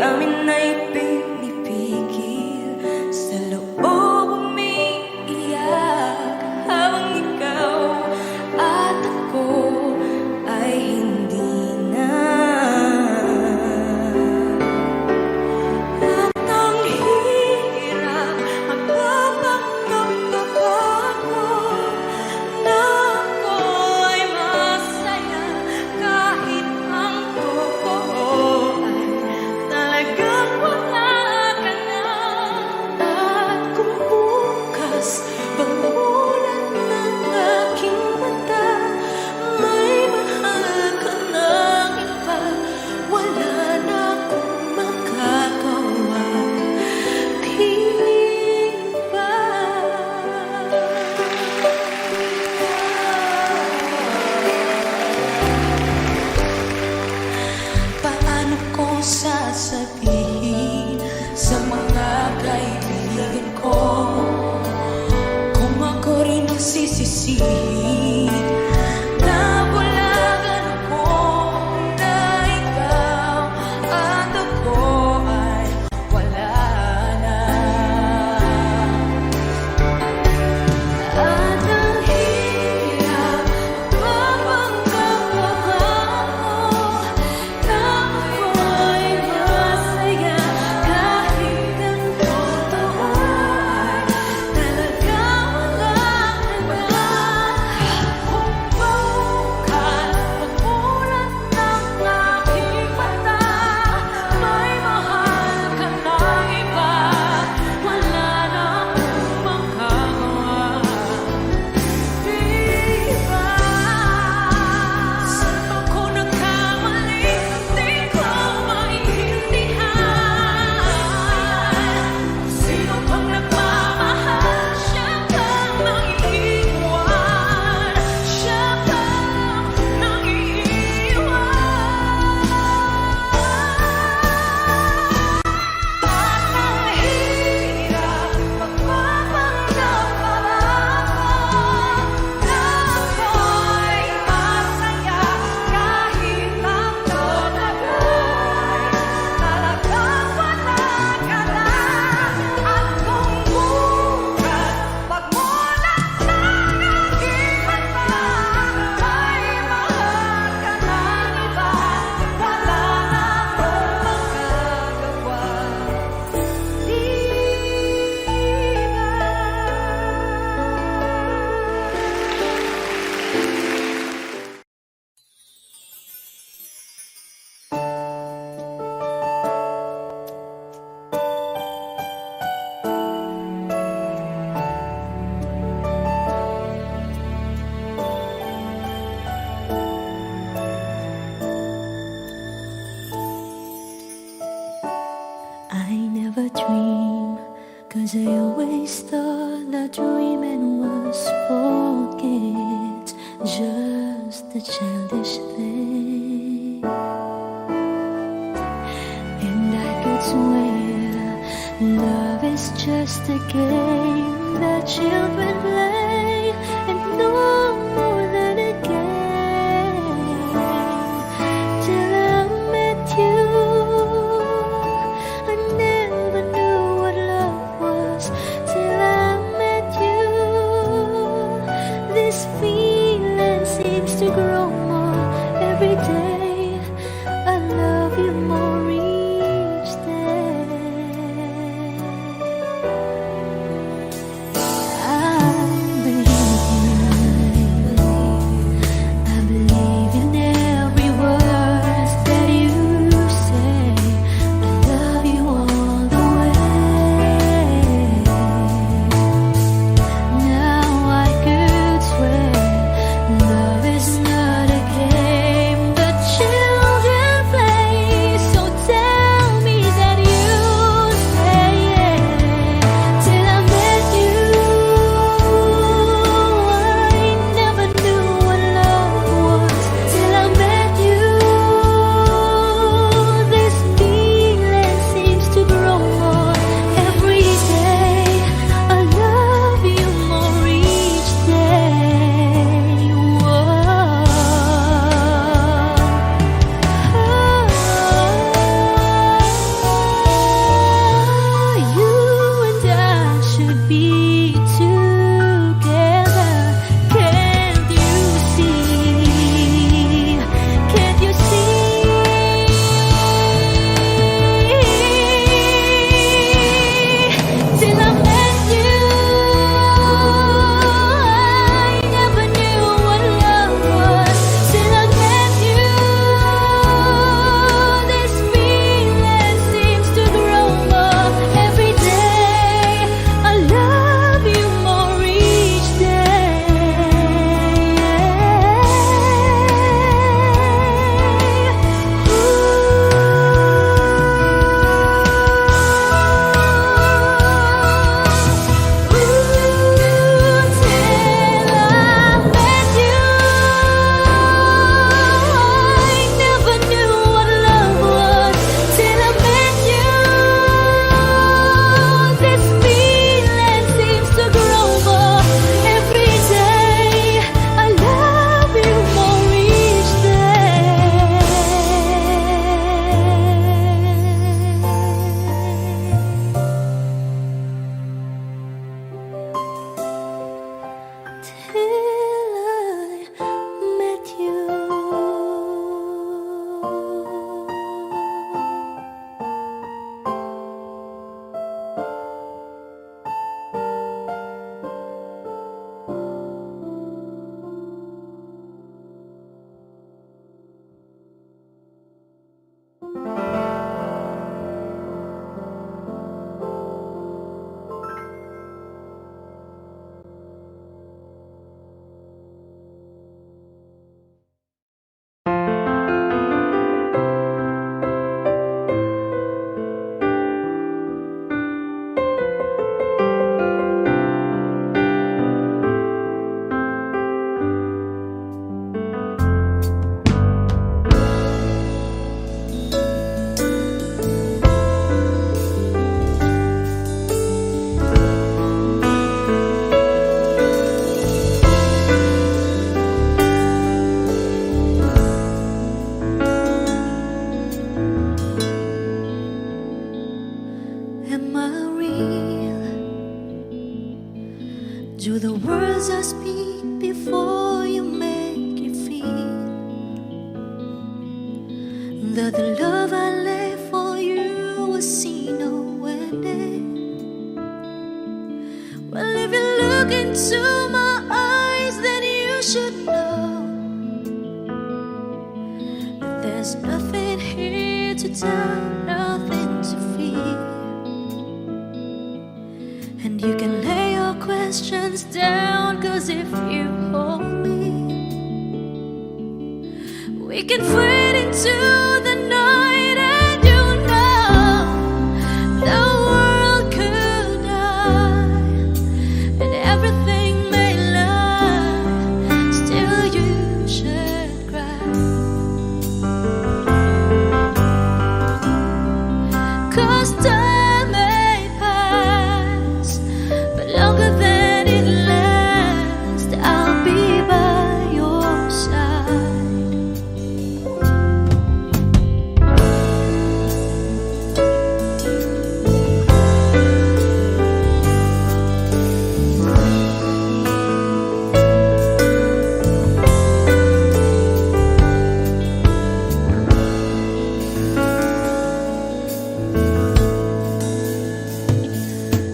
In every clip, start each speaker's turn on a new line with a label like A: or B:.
A: damdamin ay pinipigil. Sa loob umiiyak habang ikaw at ako ay hindi na. At ang hirap magpapanggap ako na ako ay masaya kahit ang totoo ay talagang wala ka na. At kung bukas pagmulan ng aking mata may mahal ka ng iba, wala na akong magagawa, di ba? Paano ko sasabihin sa mga kaibigan ko kung ako rin ang sisisihin? Nabulagan ako na ikaw at ako ay wala na. At ang hirap magpapanggap ako na ako'y masaya kahit ang totoo ay talagang wala ka na. Kung bukas pagmulan ng aking mata may mahal ka ng iba, wala na akong magagawa, di ba? Saan ba ko nagkamali? Di ko maintindihan. Sino pang nagmamahal? Siya bang naiiwan? Siya bang naiiwan? Ang hirap magpapanggap na ako'y masaya kahit ang totoo ay talagang wala ka na. At kung bukas pagmulan ng aking mata may mahal ka ng iba, wala na akong magagawa, di I never dream, 'cause I always thought that dreaming was forget, just a childish thing. And I could swear love is just a game that children play, and no more than a game. Till I met you, I never knew what love was. Till I met you, this feeling seems to grow more every day. I love you more each day. I believe you. words I speak before you make it feel that the love I lay for you will see no ending. Well, if you look into my eyes, then you should know that there's nothing here to tell, nothing to fear. And you can lay your questions down, 'cause if you hold me, we can fade into the night, and you know the world could die and everything may lie, still you should cry. 'Cause time may pass, but longer than it lasts, I'll be by your side.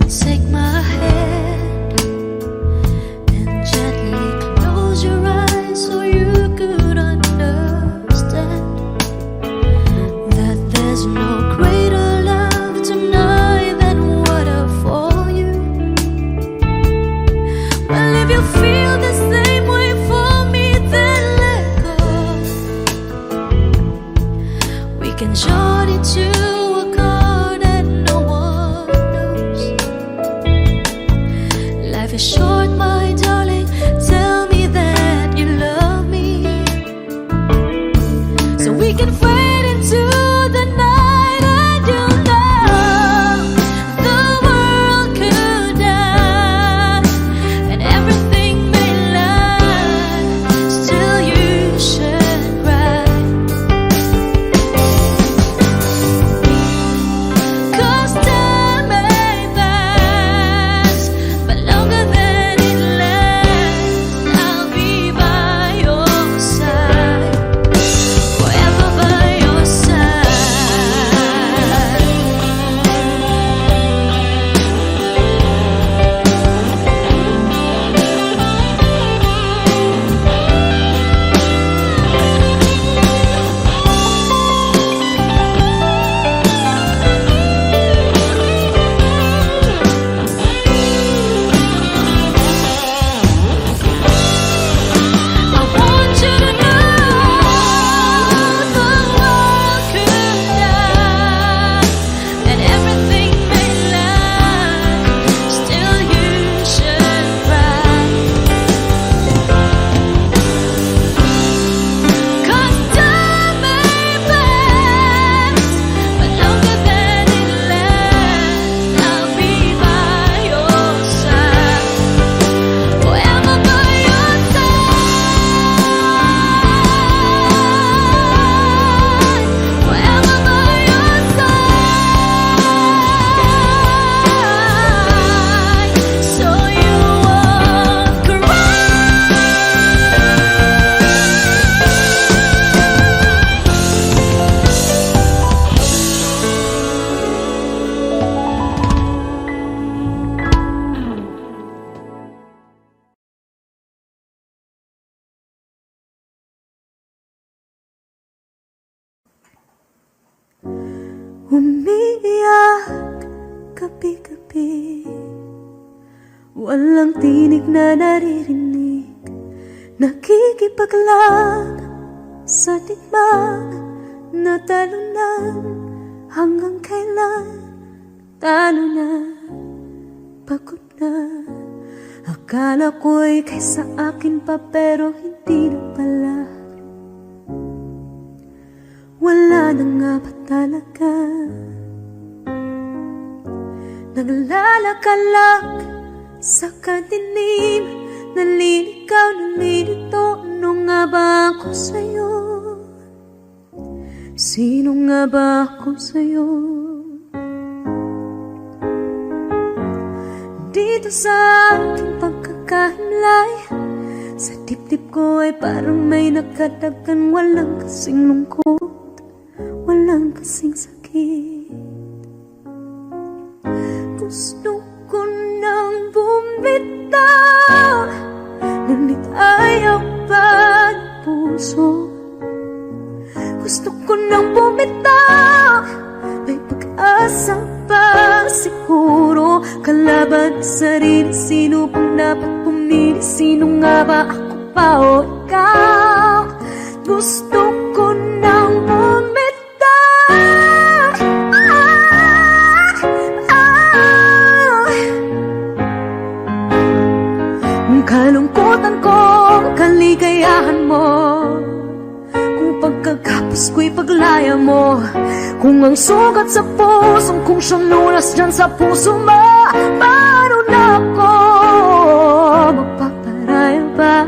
A: Take my hand and gently close your eyes so you could understand that there's no greater love tonight than what I for you. Well, if you feel the same way for me, then let go. We can join into a chord that no one knows. Life is short, my darling. Tell me that you love me, so we can fade into the night, and you know the world could die and everything may lie, still you should cry. 'Cause time may pass, but longer than it lasts, I'll be by your side, forever by your side. I want you to know the world could die and everything may lie, still you should cry. 'Cause time may pass, but longer than it lasts, I'll be by your side, forever by your side, forever by your side, so you won't cry. Umiiyak gabi-gabi, walang tinig na naririnig, nakikipaglaban sa digmaan na talunan. Hanggang kailan? Talo na, pagod na. Akala ko'y kaysa akin pa, pero hindi na pala. Wala na nga ba talaga? Naglalakalag sa kadilim, naliligaw, nalilito. Ano nga ba ako sa'yo? Sino nga ba ako sa'yo? Dito sa aking pagkakataon, pagkahimlay. Sa dibdib ko ay parang may nakatagan. Walang kasing lungkot, walang kasing sakit. Gusto ko nang bumitaw, ngunit ayaw pa ng puso. Gusto ko nang bumitaw, may pag-asa pa siguro. Kalaban sa sarili, sino pang dapat pumili? Sino nga ba, ako pa o ikaw? Gusto ko nang bumitaw. Ang kalungkutan ko, kaligayahan mo. Kung pagkagapos ko'y paglaya mo. Kung ang sugat sa pusong, kung siyang lunas dyan sa puso mo. Paano na ako magpaparaya ba?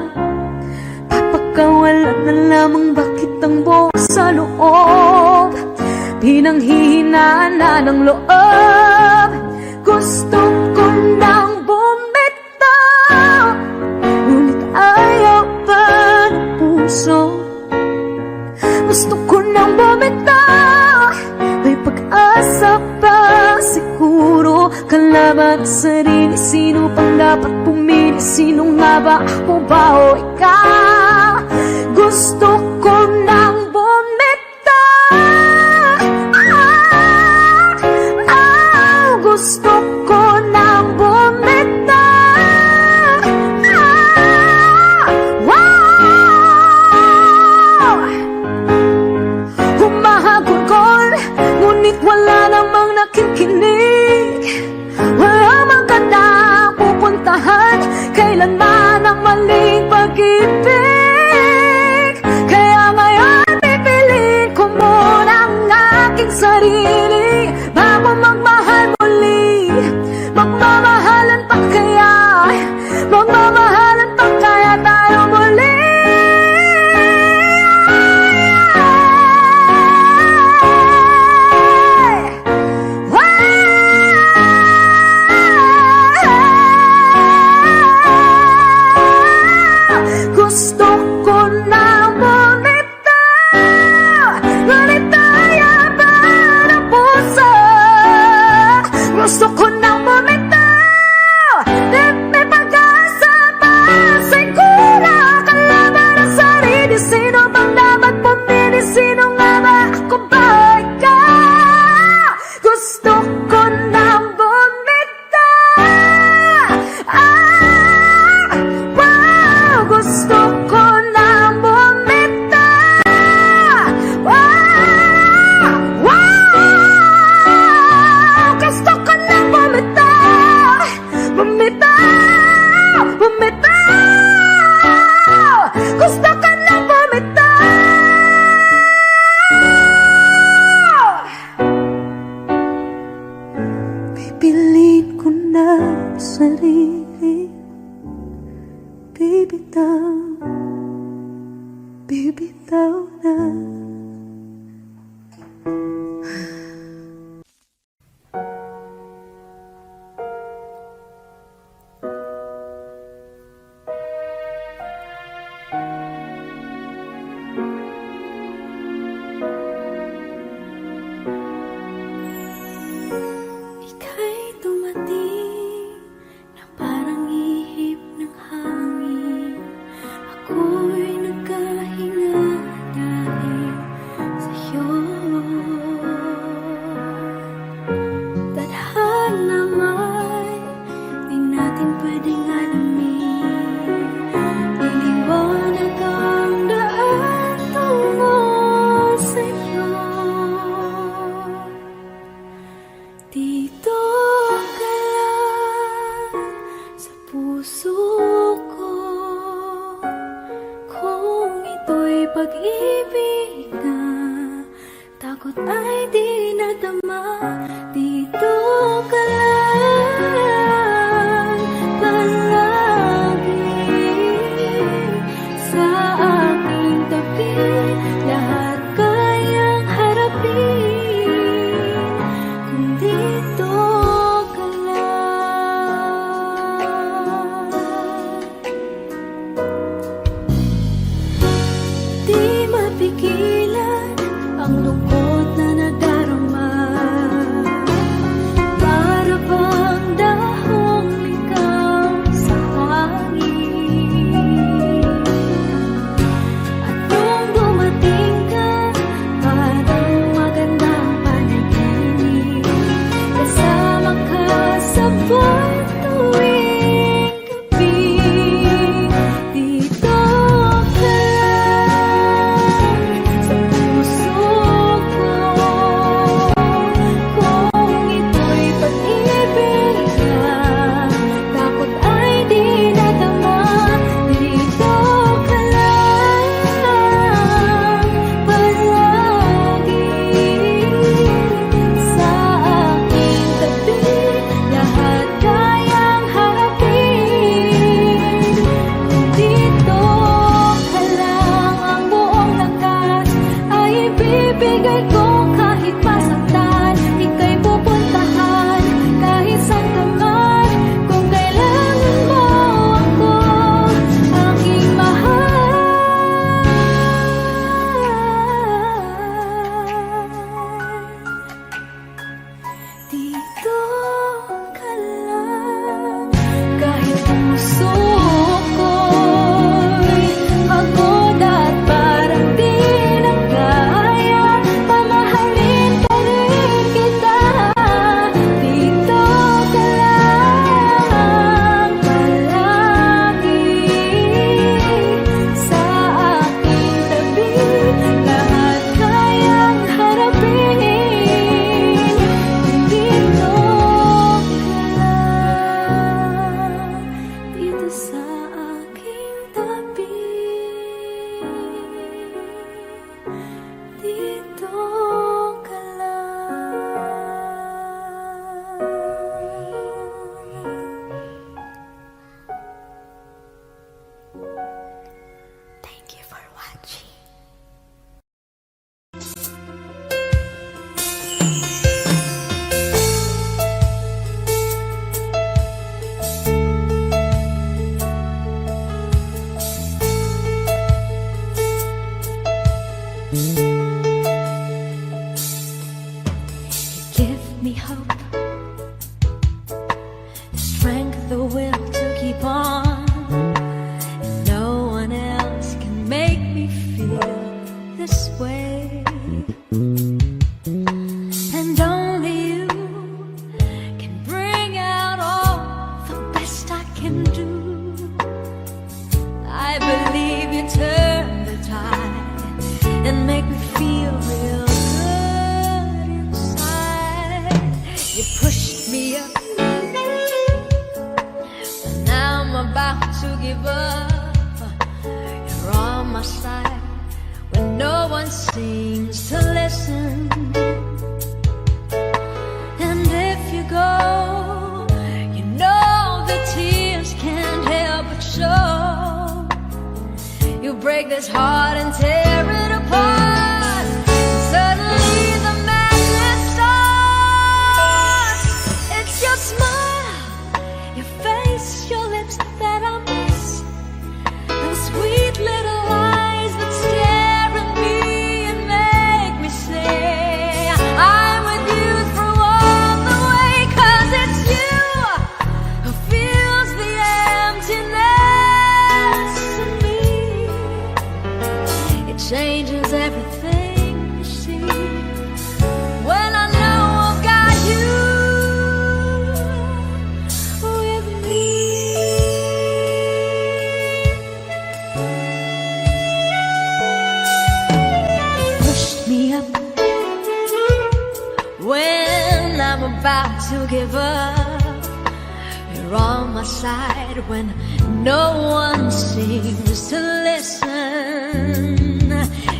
A: Papakawalan na lamang, bakit ang bukas sa loob? Pinanghihinaan na ng loob. Gusto ko nang bumitaw, ngunit ayaw pa ng puso. Gusto ko nang bumitaw, may pag-asa pa siguro. Kalaban sa sarili, sino pang dapat pumili? Sino nga ba, ako ba o ikaw? Gusto ko nang bumitaw. Gusto ko nang bumitaw. Humahagulgol, ngunit wala namang nakikinig. Walang magandang pupuntahan, kailanman ang maling pag-ibig. Kaya ngayon pipiliin ko muna ang aking sarili bago magmahal muli. Magmamahalan pa kaya? Magmamahalan pa kaya tayo muli? Wow! me hope, the strength, the will to keep on. And no one else can make me feel this way. And only you can bring out all the best I can do. I believe you turn the tide and make me feel real good inside. You pushed me up when I'm about to give up. You're on my side when no one seems to listen. And if you go, you know the tears can't help but show. You break this heart and tear it apart. Suddenly the madness starts. It's your smile, your face, your lips that I miss. Those sweet little eyes that stare at me and make me say I'm with you through all the way. 'Cause it's you who fills the emptiness in me. It changes everything you see when I know I've got you with me. Pushed me up when I'm about to give up. You're on my side when no one seems to listen.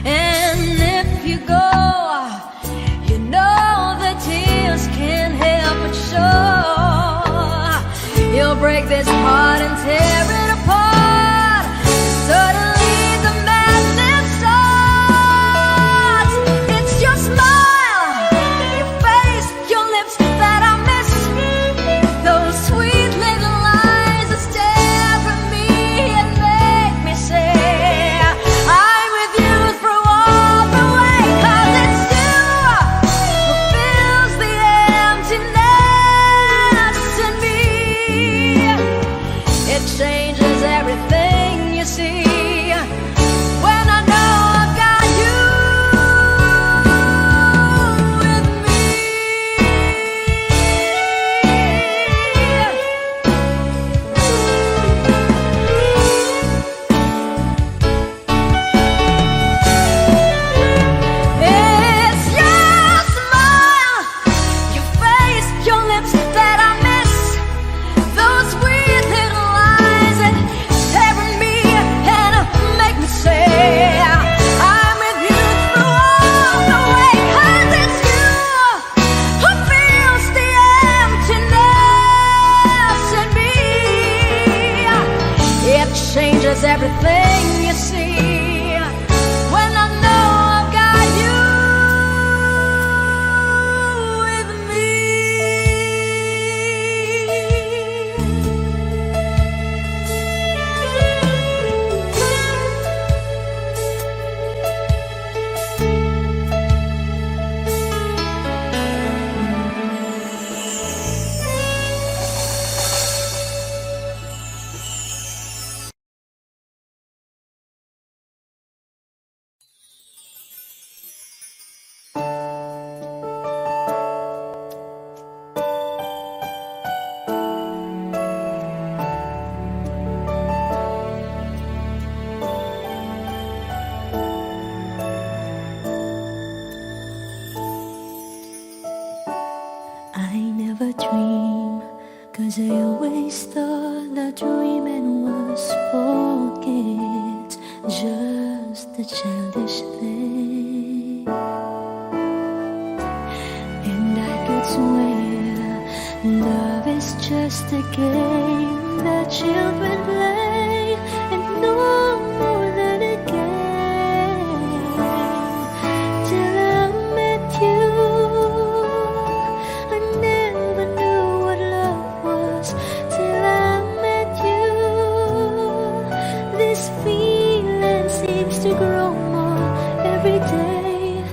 A: And if you go, you know the tears can't help but show. You'll break this heart and tear it apart. Suddenly the madness starts. It's your smile, your face, your lips that I miss. Those sweet little eyes that stare at me and make me say I'm with you through all the way. 'Cause it's you who fills the emptiness in me. It changes everything you see when I know I've got you with me. It's your smile, your face, your lips that I miss. Those sweet little eyes that stare at me and make me say I'm with you through all the way. 'Cause it's you who fills the emptiness in me. It changes everything you see when I know I've got you with me. I never dream, 'cause I always thought that dreaming was for kids, just a childish thing. And I could swear love is just a game that children play, and no more than a game. Till I met you, I never knew what love was. Till I met you, this feeling seems to grow more every day.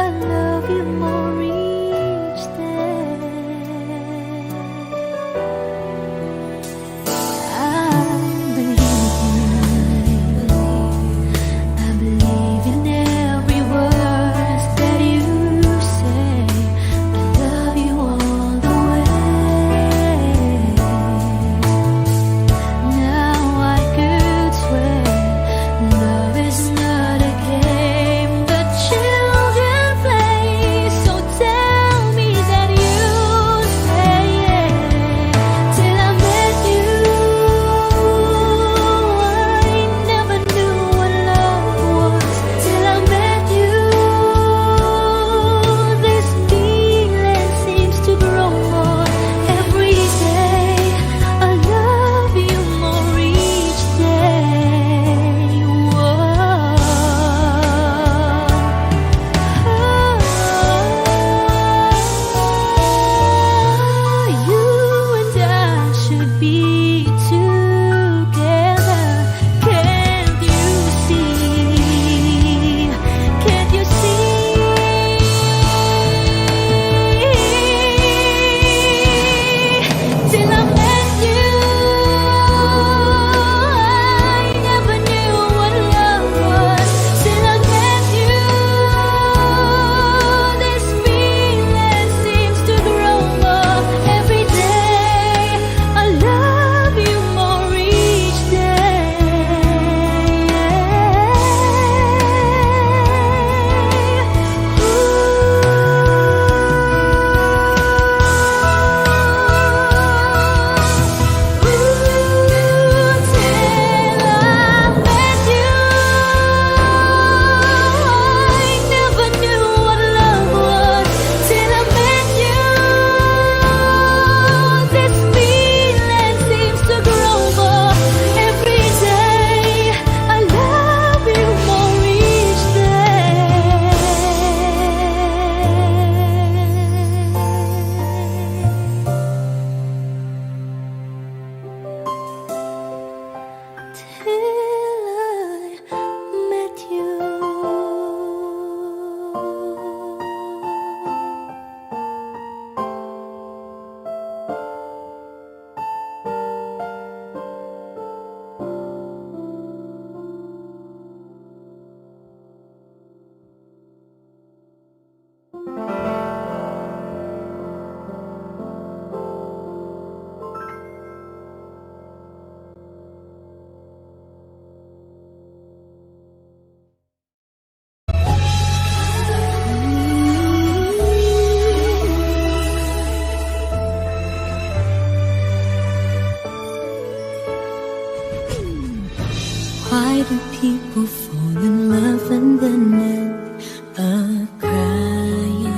A: I love you more each day. people fall in love and then end up crying?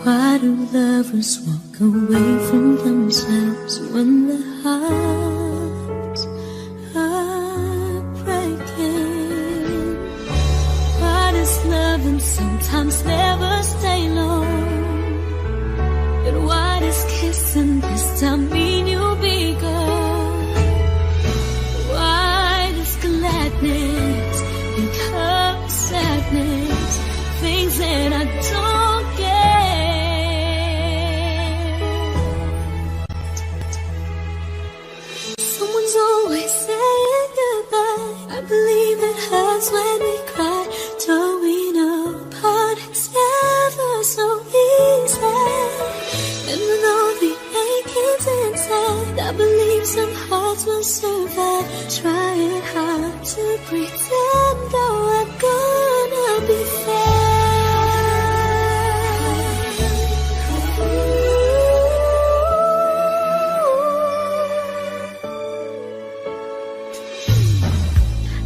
A: Why do lovers walk away from themselves when their hearts are breaking? Why does loving sometimes never stay long? And why does kissing this time mean you'll be gone? Why does gladness become sadness? Things that I don't get. Someone's always saying goodbye. I believe it hurts when we cry. Don't we know part it's never so easy? And with all the achings inside, I believe some hearts will survive. Trying hard to pretend that we're gonna be fair.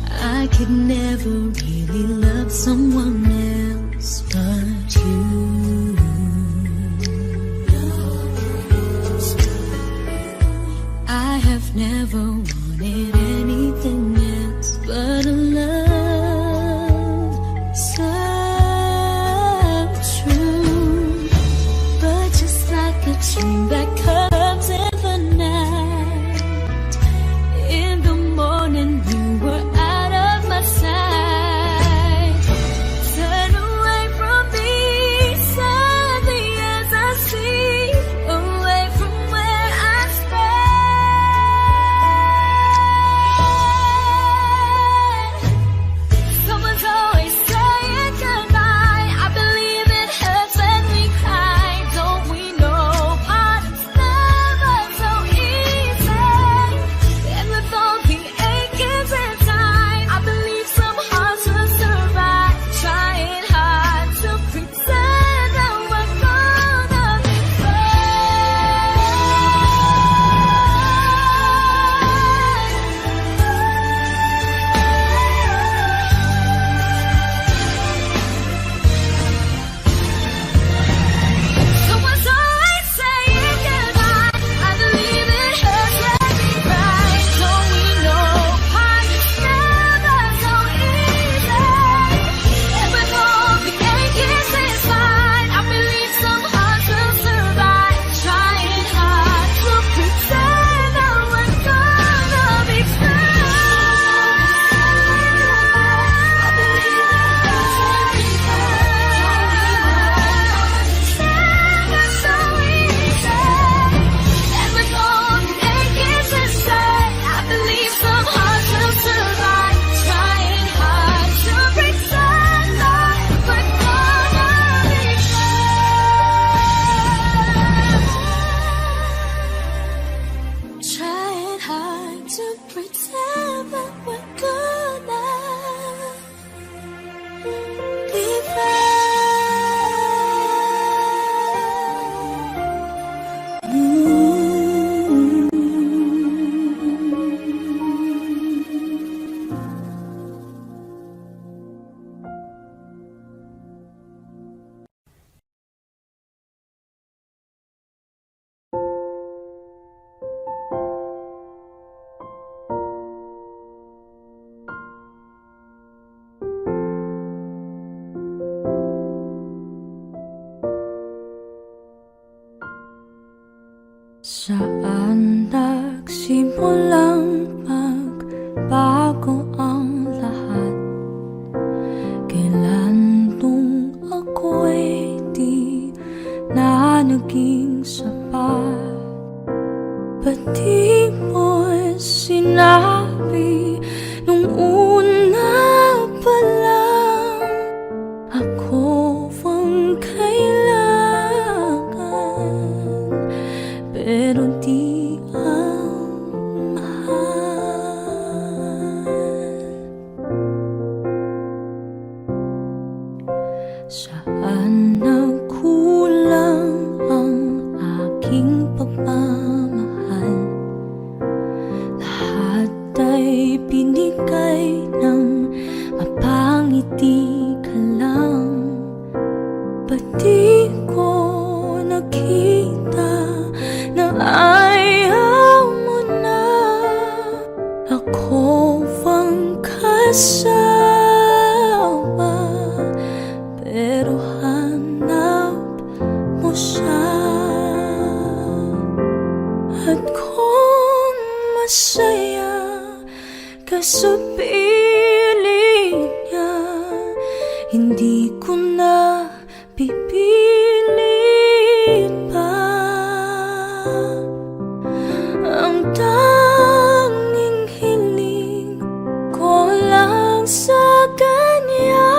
A: I could never really love someone else but you. I have never wanted anything else but a love so true. But just like a dream that comes in the night, in the morning you were out of my sight. Turn away from me, sadly as I see, away from where I stand. Someone's always saying goodbye. I believe it hurts when we cry. Don't we know part it's never so easy? And with all the achings inside, I believe some hearts will survive. Trying hard to pretend that we're gonna be Someone's always saying goodbye. I believe it hurts when we cry. Don't we know part it's never so easy? And with all the achings inside, I believe some hearts will survive. Trying hard to pretend that we're gonna be I believe it hurts when we never so easy. And with all the achings inside, I believe some hearts will survive. Trying hard to pretend that we're gonna be Trying hard to pretend that we're gonna be Saan nagsimulang magbago ang lahat? Kailan nung ako'y di na naging sapat? Ba't di mo sinabi nung una pa lang? Ako ang kailangan, pero di ang mahal. Saan nagkulang ang aking pagmamahal? na pipilit pa. Ang tanging hiling ko lang sa kanya,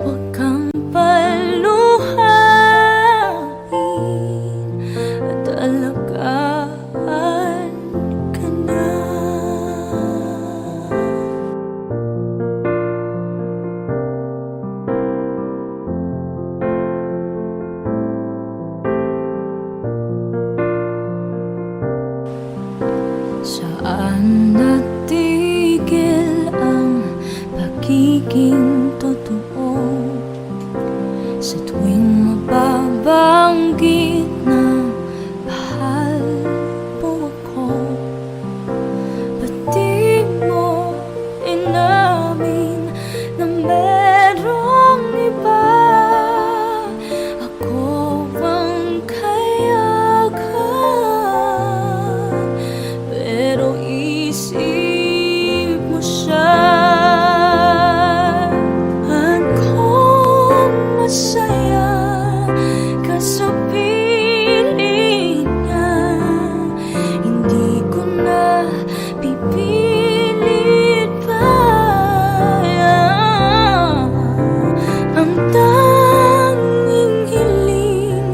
A: huwag kang paluhain at alagaan ka na. Saan natigil ang pagiging totoo? Sa tuwing mababanggit na mahal mo ako, ba't di mo inamin na merong iba? Ako ang kayakan, pero isip mo siya. At kung masaya ka sa piling niya, hindi ko na pipilit pa. Ang tanging hiling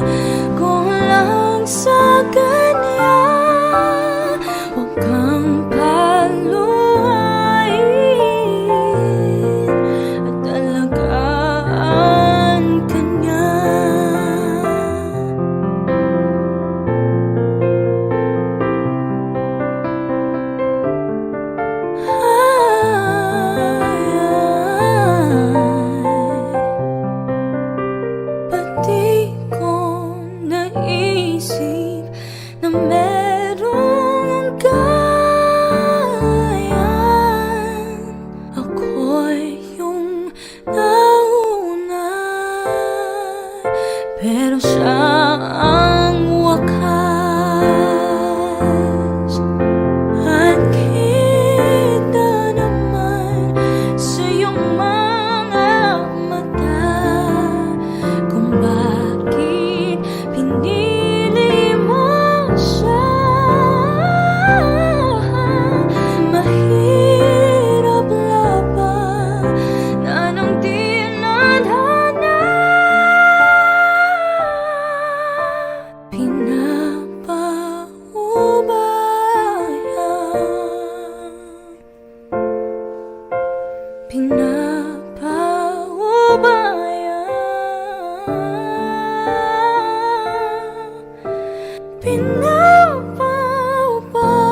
A: ko lang sa kanya, huwag kang paluhain at alagaan ka niya. Ba't di ko naisip na merong gayan? Ako'y yung nauna, pero siya ang wakas. At kita naman sa iyong mga mata kung bakit pinili mo siya. Mahirap laban na nang di nadhana.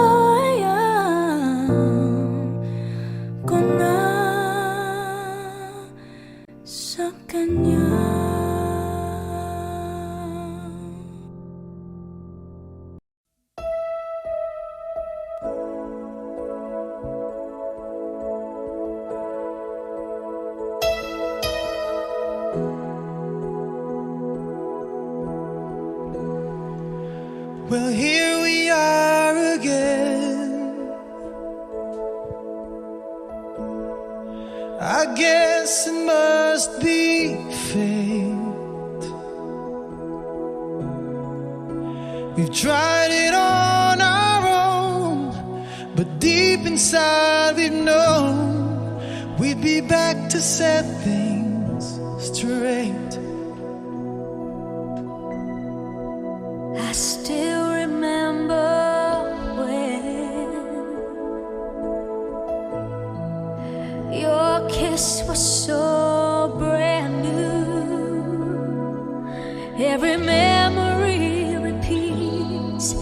A: Pinapaubayan ko na sa kanya.
B: Well, here we are again. I guess it must be fate. We've tried it on our own, but deep inside we've known we'd be back to set things straight.
A: I still remember when your kiss was so brand new. Every memory repeats,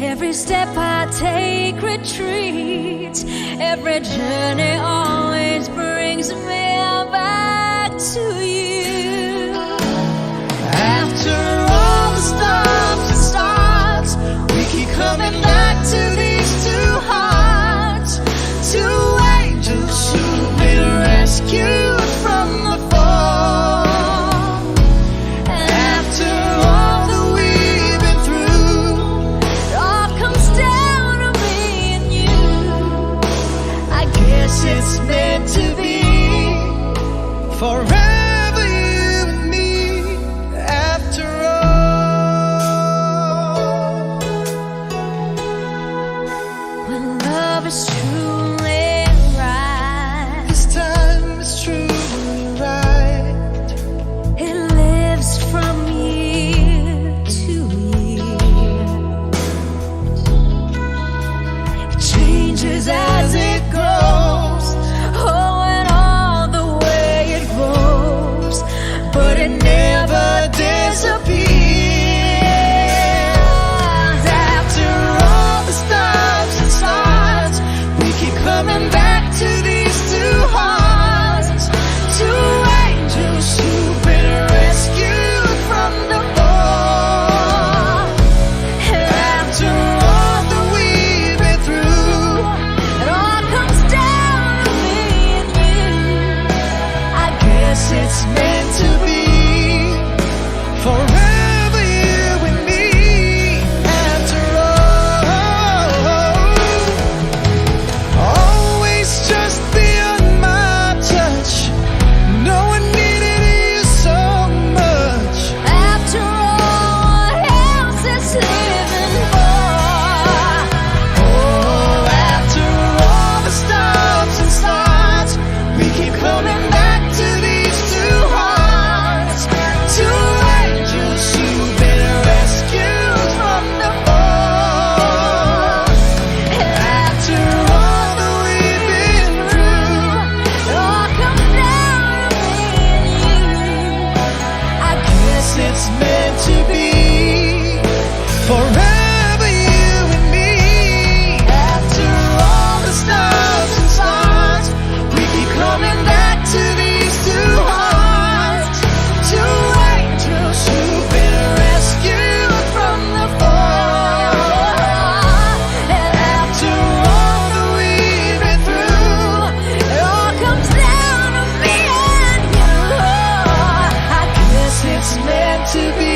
A: every step I take retreats, every journey always brings me back to you.
B: After all the stops and starts, we keep coming back to these two hearts, two angels who've been rescued from the fall.
A: And after all that we've been through, it all comes down to me and you. I guess it's meant to be.
B: meant to be. Forever you and me. After all, always just beyond my touch. No one needed you so much.
A: After all, what else is living for?
B: Oh, after all the stops and starts, we keep coming back to these two hearts, two angels who've been rescued from the fall. And after all that we've been through,
A: It all comes down to me and you. I guess
B: it's meant to be. Forever you and me. After all the stops and starts, we keep coming back to these two hearts, two angels who've been rescued from the fall. And after all that we've been through,
A: it all comes down to me and you. I guess
B: it's meant to be.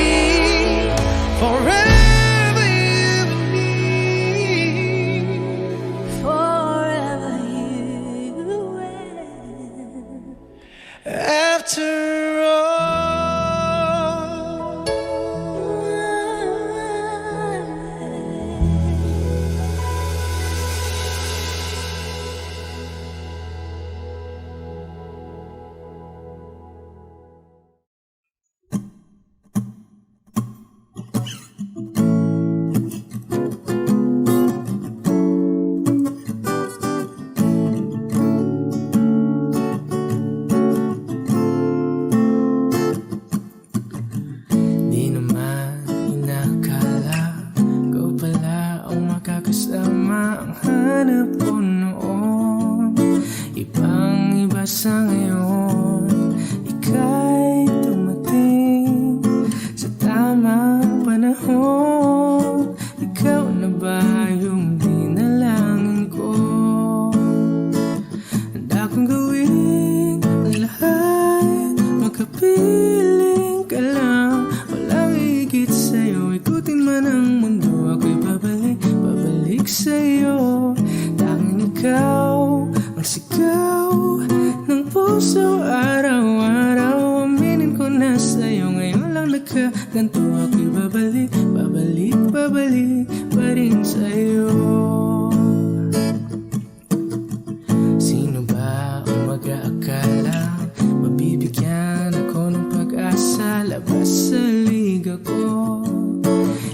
B: Forever you and me.
A: forever you and
B: After all.
C: Di naman inakala ikaw pala ang makakasama ang hanap ko noon. Ibang-iba sa ngayon, ika'y dumating sa tamang panahon. Ikaw na ba yung dinalangin ko? Handa kong gawin ang lahat, makapiling ka lang. Walang higit sa'yo, ikutin man ang mundo. Ako'y babalik, babalik sa'yo. Tanging ikaw ang sigaw ng puso araw-araw. Aminin ko na sa'yo, ngayon lang nagkaganto. Ako'y babalik, babalik, babalik pa rin sa'yo. Sino ba ang mag-aakala mabibigyan ako ng pag-asa? Labas sa liga ko,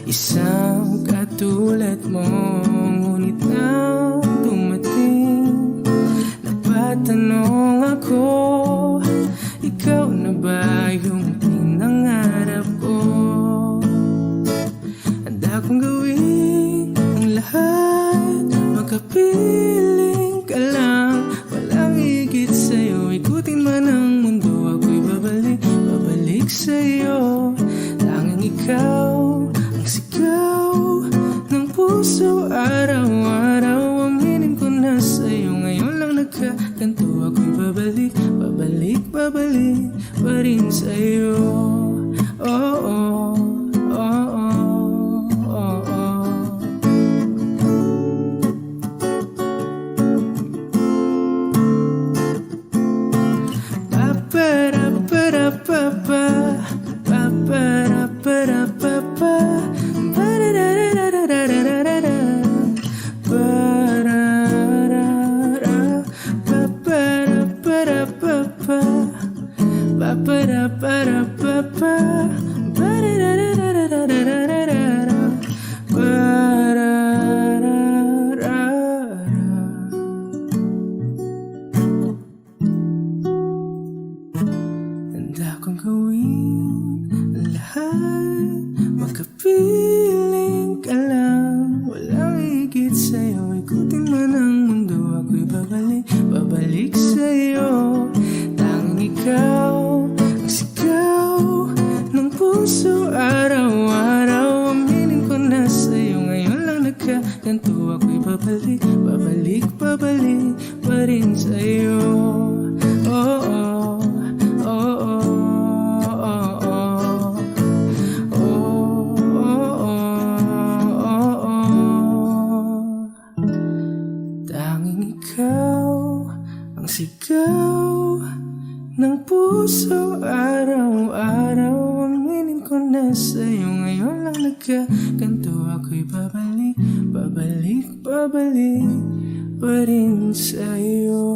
C: isang katulad mo. Ngunit nang dumating, napatanong ako, ikaw na ba yung pinangarap ko? Handa kong gawin ang lahat, makapiling ka lang. Walang higit sa'yo, ikutin man ang mundo. Ako'y babalik, babalik sa'yo. Tanging ikaw ang sigaw ng puso araw-araw. Aminin ko na sa'yo, ngayon lang nagkaganto. Ako'y babalik, babalik, babalik pa rin sa'yo. Oh, oh, oh, oh, oh, oh. Handa kong gawin ang lahat, makapiling ka lang. Walang higit sa'yo, ikutin man ang mundo. Ako'y babalik, babalik sa'yo. Tanging ikaw ang sigaw ng puso araw-araw. Aminin ko na sa'yo, ngayon lang nagkaganto. Ako'y babalik, babalik, babalik pa rin sa'yo. Oh, oh, oh, oh. sa'yo ngayon lang nagkaganto. Ako'y babalik, babalik, babalik pa rin sa'yo.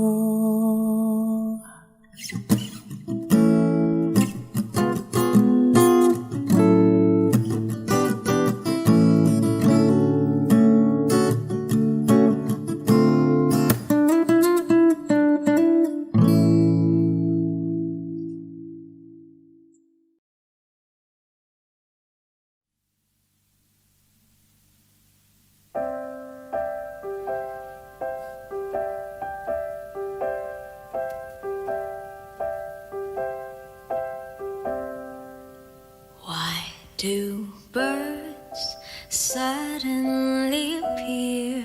A: Why do birds suddenly appear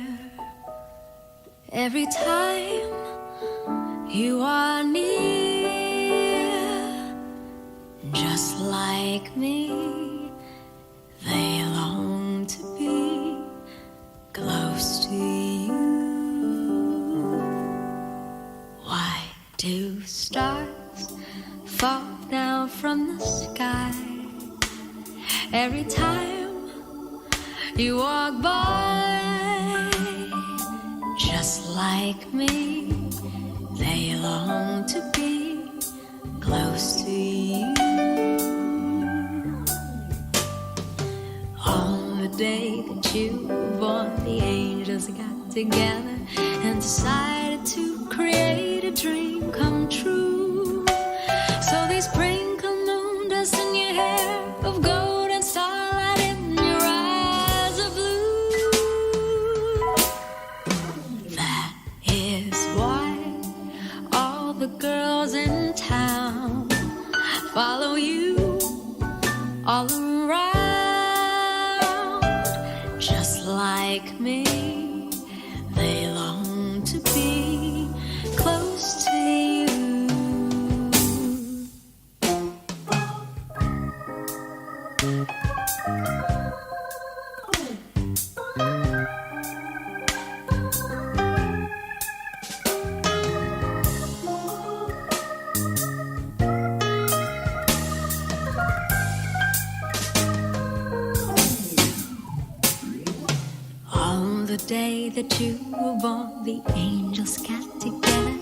A: every time you are near? Just like me, they long to be close to you. Why do stars fall down from the sky every time you walk by? Just like me, they long to be close to you. On the day that you were born, the angels got together and decided to create a dream come true. So they sprinkled moon dust in your hair of gold and starlight in your eyes of blue. That is why all the girls in town follow you all around. Just like me, they long to be close to you. On the day that you were born, the angels got together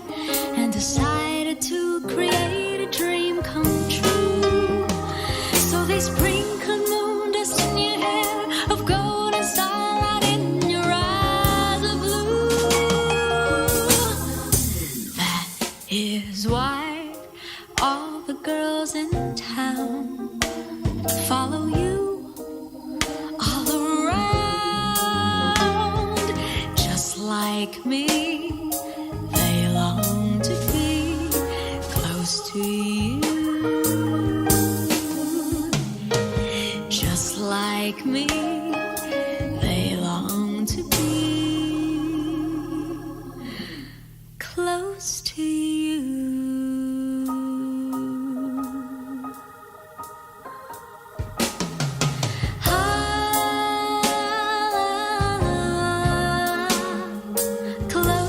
A: and decided to create a dream come true. So they sprinkled moon dust in your hair of gold and starlight in your eyes of blue. That is why all the girls in town follow you all around. Just like me, they long to be close to you. Just like me, they long to be close to you. Close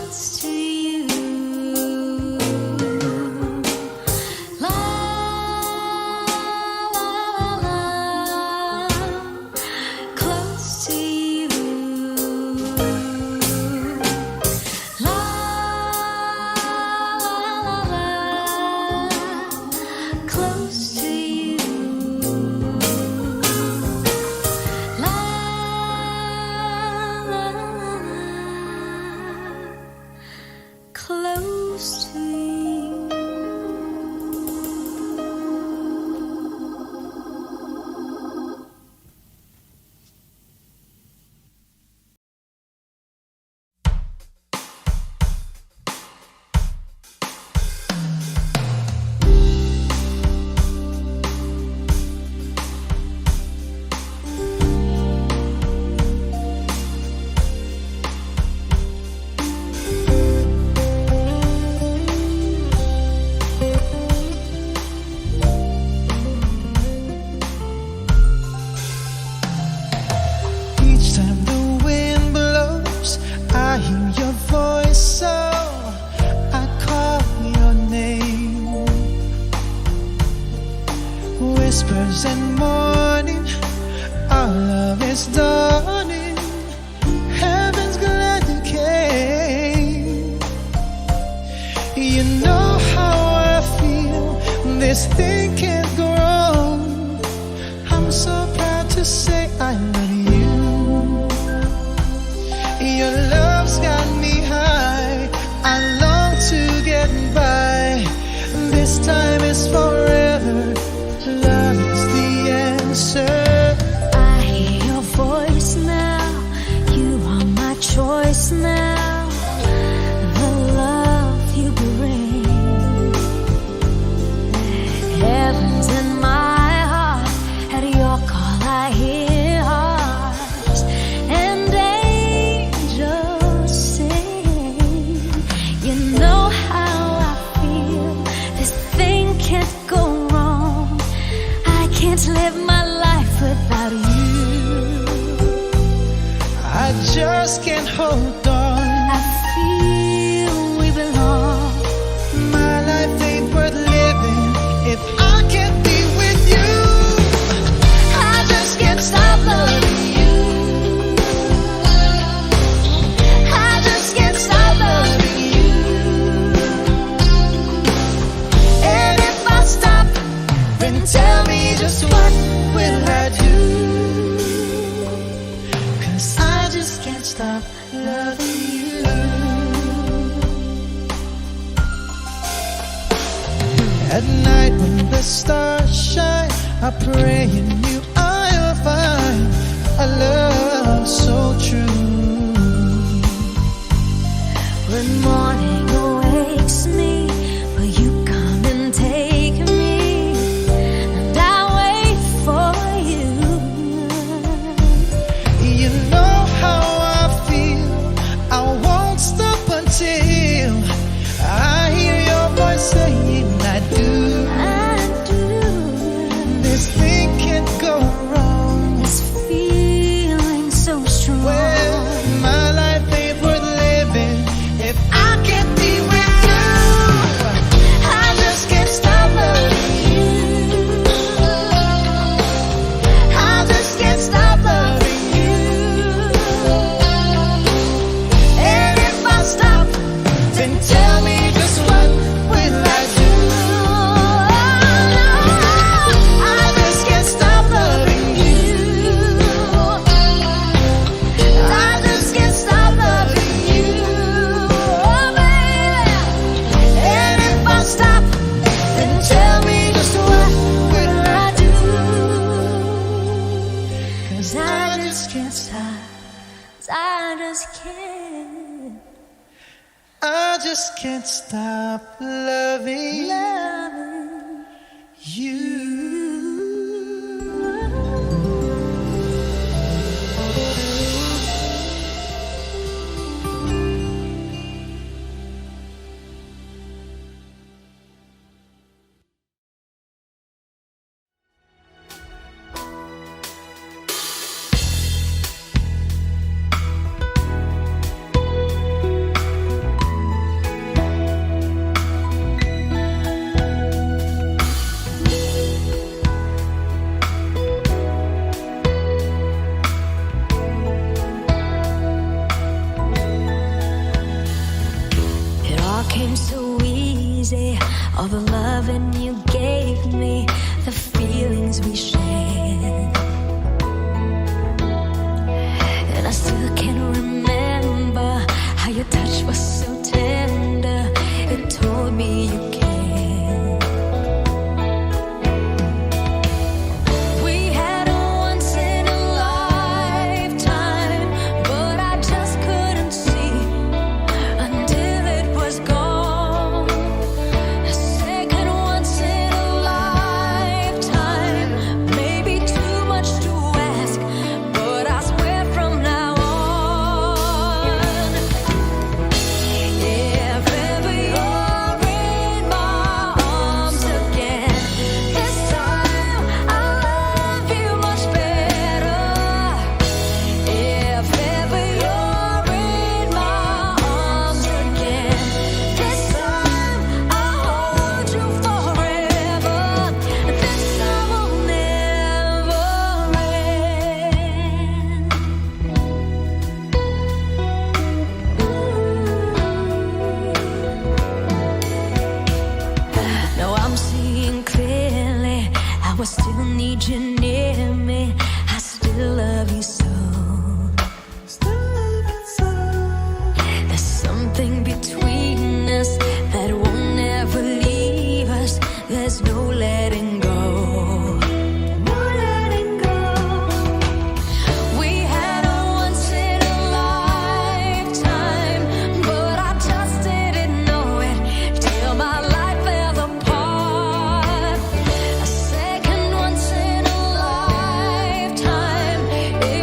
B: whispers and morning, our love is dawning. Heaven's glad you came. You know how I feel, this thing can't go wrong. I'm so proud to say I love you. Your love's got me high, I long to get by. This time is forever, love is the answer.
A: I hear your voice now, you are my choice now. The love you bring, heaven's in my heart. At your call I hear hearts and angels sing. You know how I feel, this thing can't go wrong. I can't live my life without you.
B: I just can't hold on.
A: I feel we belong.
B: My life ain't worth living if I can't be with you.
A: I just can't stop loving you. I just can't stop loving you.
B: And if I stop, then tell me just what will I do? 'Cause I just can't stop loving you. At night when the stars shine, I pray in you I'll find a love so true.
A: When morning awakes me, will you come and take me? And I wait for you.
B: You know how I feel, I won't stop until I hear your voice saying I do.
A: I do.
B: This thing can't go wrong.
A: This feeling so strong.
B: Well, my life ain't worth living if I can't be with you.
A: I just can't stop loving you. I just can't stop loving you.
B: And if I stop, then tell me just what will I do? I just can't stop loving you.
A: I just can't stop loving you. Oh, baby.
B: And if I stop, then tell me just what will I do? 'Cause I just can't stop.
A: I just can't
B: I just can't stop loving
A: love
B: you.
A: I still need you near me. I still love you so. There's something between us that won't ever leave us. There's no letting go. No letting go. We had a once in a lifetime, but I just didn't know it till my life fell apart. A second once in a lifetime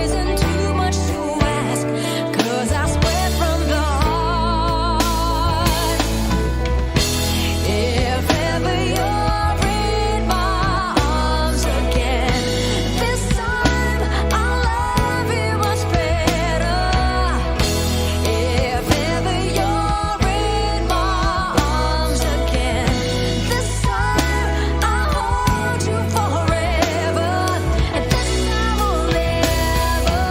A: isn't too much to ask, 'cause I swear from the heart. If ever you're in my arms again, this time I'll love you much better. If ever you're in my arms again, this time I'll hold you forever, and this time will never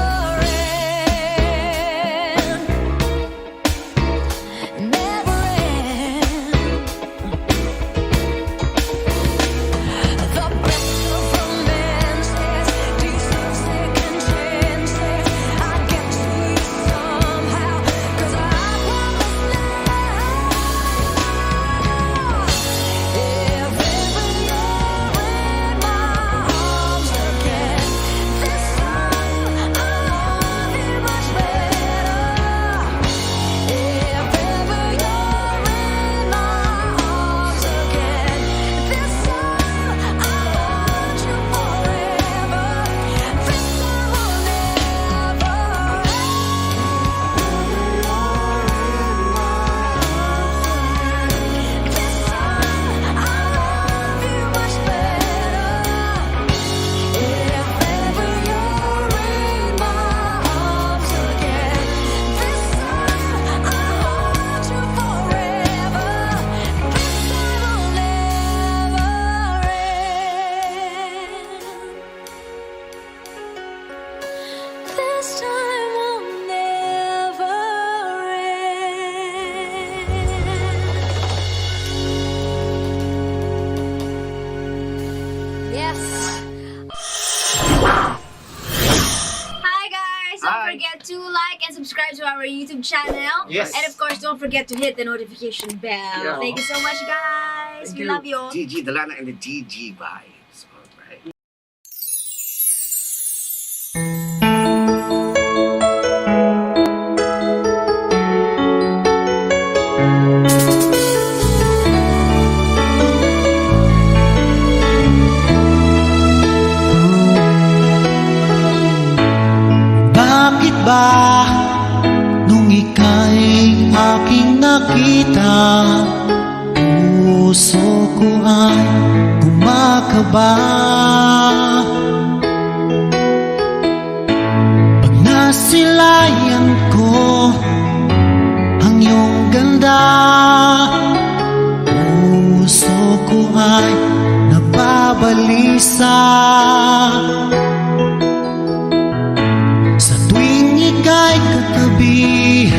A: end. Never end. The best of romances deserve second chances. I'll get to you somehow, 'cause I promise now. If ever you're in my arms again, this time I'll love you much better. If ever you're in my arms again, this time I'll hold you forever. This time will never end. This time I'll love you much better. If ever you're in my arms again, this time I'll hold you forever. This time will never end. This time will never end. Yes. Hi guys, don't
D: Hi.
A: forget to like and subscribe to our YouTube channel.
D: Yes.
A: And of course, don't forget to hit the notification bell.
D: Yeah.
A: Thank you so much guys. We love you.
D: GG Dalana and the GG vibes. Alright.
B: Bakit ba nung ika'y aking nakita, puso ko ay kumakaba? Pag nasilayan ko ang iyong ganda, puso ko ay nababalisa. Sa tuwing ika'y katabi,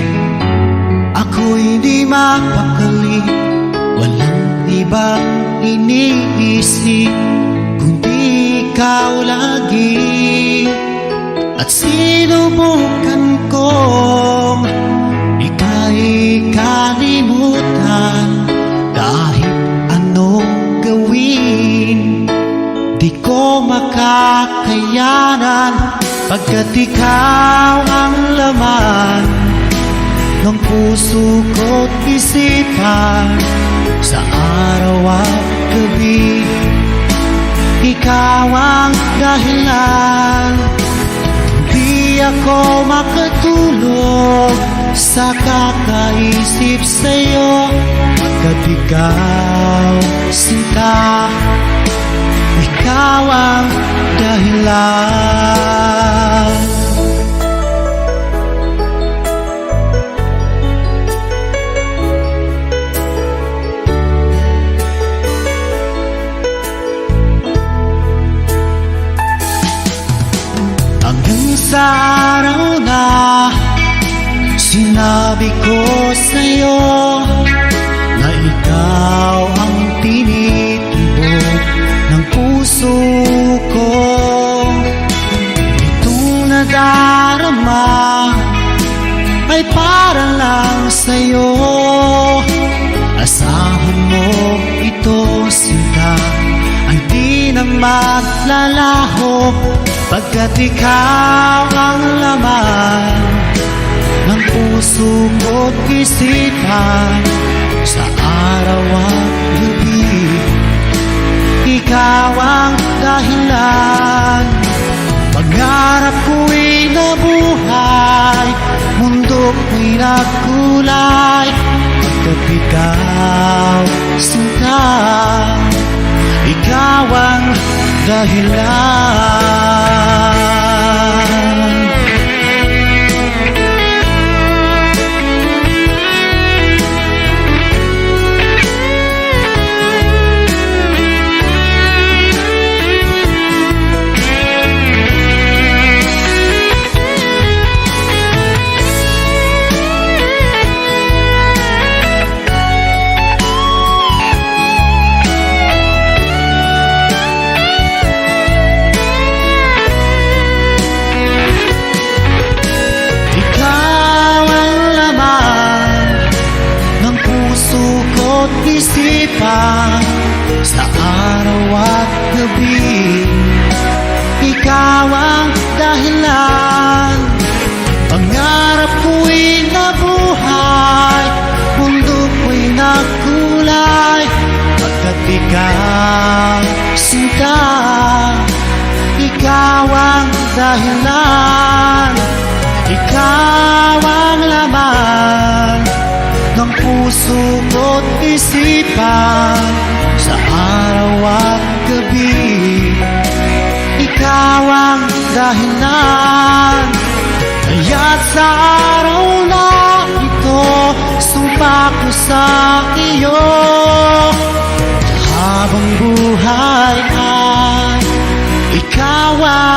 B: ako'y di mapakali. Walang ibang iniisip kundi ikaw lagi. At sinubukan kong ika'y kalimutan. Kahit anong gawin, di ko makakayanan. Pagkat ikaw ang laman ng puso ko't isipan. Sa araw at gabi, ikaw ang dahilan. Di ako makatulog sa kakaisip sa'yo. Pagkat ikaw, sinta, ikaw ang dahilan. Hanggang sa araw na sinabi ko sa'yo na ikaw ang tinitibok ng puso na maglalaho, pagkat ikaw ang laman ng puso ko't isipan sa araw at gabi. Ikaw ang dahilan, pangarap ko'y nabuhay, mundo ko'y nagkulay, pagkat ikaw sinta, ikaw ang dahilan. Isipan sa araw at gabi, ikaw ang dahilan, pangarap ko'y nabuhay, mundo ko'y nagkulay, pagkat ikaw sinta, ikaw ang dahilan, ikaw ang laman ng puso ko't isipan sa araw at gabi. Ikaw ang dahilan, kaya't sa araw na ito, sumpa ko sa iyo, habang buhay ay ikaw ang